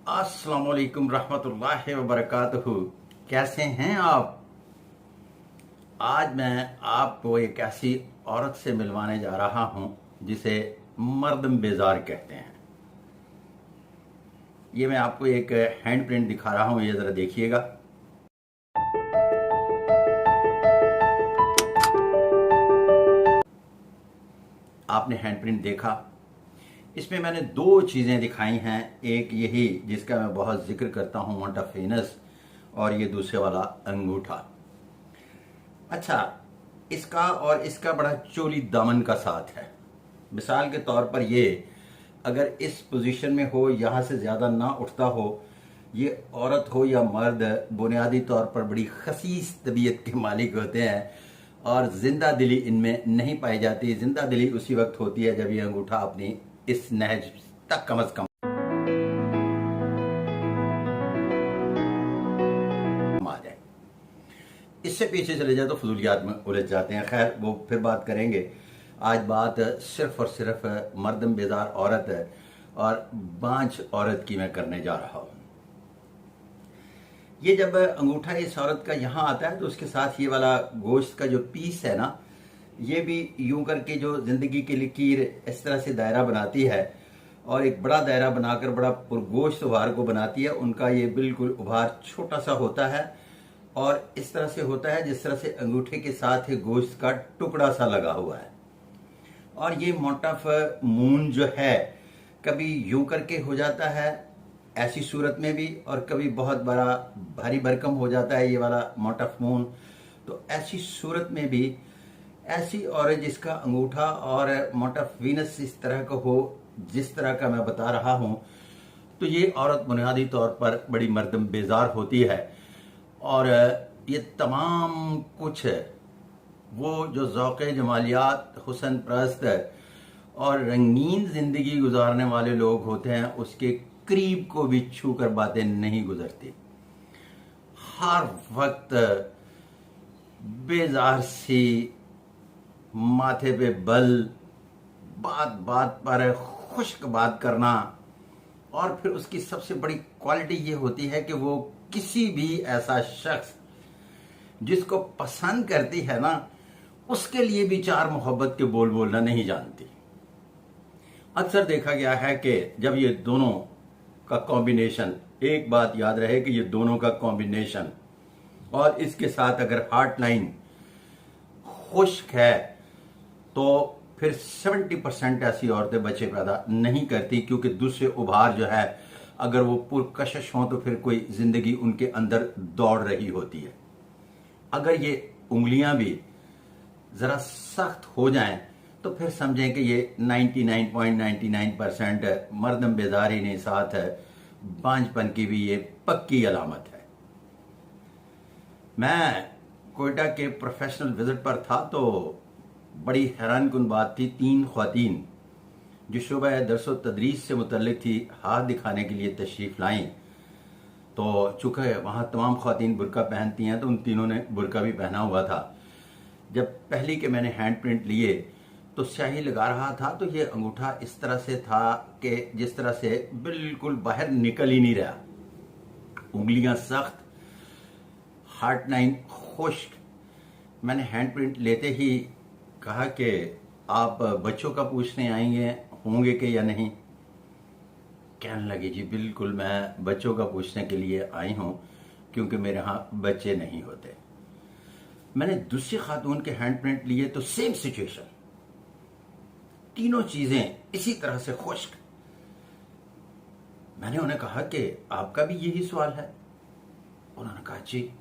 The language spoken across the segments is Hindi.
अस्सलाम वालेकुम रहमतुल्लाहि व बरकातुहू। कैसे हैं आप? आज मैं आपको एक ऐसी औरत से मिलवाने जा रहा हूं जिसे मर्दम बेजार कहते हैं। ये मैं आपको एक हैंड प्रिंट दिखा रहा हूं, ये जरा देखिएगा। आपने हैंड प्रिंट देखा। इसमें मैंने दो चीज़ें दिखाई हैं, एक यही जिसका मैं बहुत जिक्र करता हूँ मोंटा फेनस, और ये दूसरे वाला अंगूठा। अच्छा, इसका और इसका बड़ा चोली दामन का साथ है। मिसाल के तौर पर ये अगर इस पोजीशन में हो, यहाँ से ज़्यादा ना उठता हो, ये औरत हो या मर्द, बुनियादी तौर पर बड़ी खसीस तबीयत के मालिक होते हैं और जिंदा दिली इनमें नहीं पाई जाती। जिंदा दिली उसी वक्त होती है जब ये अंगूठा अपनी इस नहज तक कम से कम आ जाए। इससे पीछे चले जाए तो फजूलियात में उलझ जाते हैं। खैर, वो फिर बात करेंगे। आज बात सिर्फ और सिर्फ मर्दम बेजार औरत और बांझ औरत की मैं करने जा रहा हूं। ये जब अंगूठा इस औरत का यहां आता है तो उसके साथ ये वाला गोश्त का जो पीस है ना, ये भी यूं करके जो जिंदगी की लकीर इस तरह से दायरा बनाती है और एक बड़ा दायरा बनाकर बड़ा पुरगोश्त उभार को बनाती है। उनका ये बिल्कुल उभार छोटा सा होता है और इस तरह से होता है जिस तरह से अंगूठे के साथ गोश्त का टुकड़ा सा लगा हुआ है। और ये मोटफ मून जो है कभी यूं करके हो जाता है ऐसी सूरत में भी, और कभी बहुत बड़ा भारी भरकम हो जाता है ये वाला मोटफ मून। तो ऐसी सूरत में भी ऐसी औरत जिसका अंगूठा और मोटफ वीनस इस तरह का हो, जिस तरह का मैं बता रहा हूं, तो ये औरत बुनियादी तौर पर बड़ी मर्दम बेजार होती है। और ये तमाम कुछ वो जो ज़ौक़े जमालियात, हुसन परस्त और रंगीन जिंदगी गुजारने वाले लोग होते हैं उसके करीब को भी छू कर बातें नहीं गुजरती। हर वक्त बेजार सी, माथे पे बल, बात बात पर खुश्क बात करना। और फिर उसकी सबसे बड़ी क्वालिटी ये होती है कि वो किसी भी ऐसा शख्स जिसको पसंद करती है ना, उसके लिए भी चार मोहब्बत के बोल बोलना नहीं जानती। अक्सर देखा गया है कि जब ये दोनों का कॉम्बिनेशन, एक बात याद रहे कि ये दोनों का कॉम्बिनेशन और इसके साथ अगर हार्ट लाइन खुश्क है तो फिर 70% ऐसी औरतें बच्चे पैदा नहीं करती, क्योंकि दूसरे उभार जो है अगर वो पुरकशिश हों तो फिर कोई जिंदगी उनके अंदर दौड़ रही होती है। अगर ये उंगलियां भी जरा सख्त हो जाएं तो फिर समझें कि ये 99.99% मर्दम बेजारी नहीं, साथ है बांझपन की भी ये पक्की अलामत है। मैं कोयटा के प्रोफेशनल विजिट पर था तो बड़ी हैरानकुन बात थी। 3 ख्वातीन जो शुबह दरस व तदरीस से मुतल्लिक थी, हाथ दिखाने के लिए तशरीफ लाईं। तो चूंकि वहाँ तमाम ख्वातीन बुरका पहनती हैं तो उन तीनों ने बुरका भी पहना हुआ था। जब पहली के मैंने हैंड प्रिंट लिए तो स्याही लगा रहा था तो ये अंगूठा इस तरह से था कि जिस तरह से बिल्कुल बाहर निकल ही नहीं रहा। उंगलियां सख्त, हार्ट लाइन खुश्क। मैंने हैंड प्रिंट लेते ही कहा कि आप बच्चों का पूछने आएंगे होंगे कि या नहीं। कहने लगी जी बिल्कुल, मैं बच्चों का पूछने के लिए आई हूं क्योंकि मेरे यहाँ बच्चे नहीं होते। मैंने दूसरी खातून के हैंड प्रिंट लिए तो सेम सिचुएशन, तीनों चीजें इसी तरह से खुश्क। मैंने उन्हें कहा कि आपका भी यही सवाल है? उन्होंने कहा जी।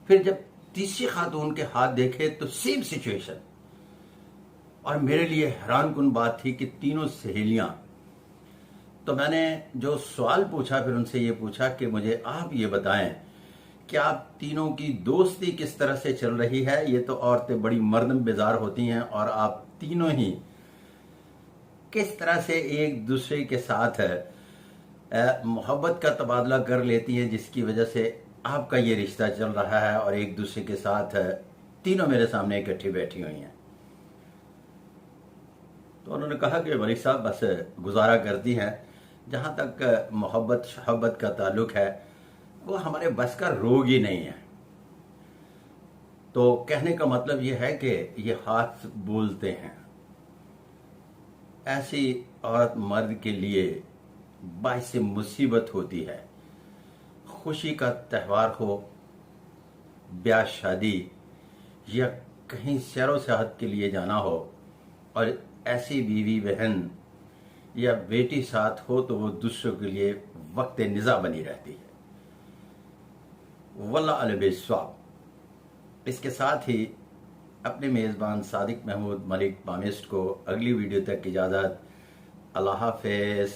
फिर जब तीसरी खातून के हाथ देखे तो सेम सिचुएशन। और मेरे लिए हैरानकुन बात थी कि तीनों सहेलियां। तो मैंने जो सवाल पूछा फिर उनसे ये पूछा कि मुझे आप ये बताएं कि आप तीनों की दोस्ती किस तरह से चल रही है। ये तो औरतें बड़ी मर्दम बेजार होती हैं और आप तीनों ही किस तरह से एक दूसरे के साथ मोहब्बत का तबादला कर लेती हैं, जिसकी वजह से आपका ये रिश्ता चल रहा है और एक दूसरे के साथ तीनों मेरे सामने इकट्ठी बैठी हुई हैं। तो उन्होंने कहा कि मलिक साहब बस गुजारा करती हैं, जहाँ तक मोहब्बत शहब्बत का ताल्लुक है, वो हमारे बस का रोग ही नहीं है। तो कहने का मतलब ये है कि ये हाथ बोलते हैं। ऐसी औरत मर्द के लिए बाइस मुसीबत होती है। खुशी का त्यौहार हो, ब्याह शादी, या कहीं सैरो सयाहत के लिए जाना हो, और ऐसी बीवी बहन या बेटी साथ हो तो वो दूसरों के लिए वक्त निज़ा बनी रहती है। वल्लाह अलबेस्वाब। इसके साथ ही अपने मेज़बान सादिक महमूद मलिक पामिस्ट को अगली वीडियो तक इजाज़त। अल्लाह हाफ़िज़।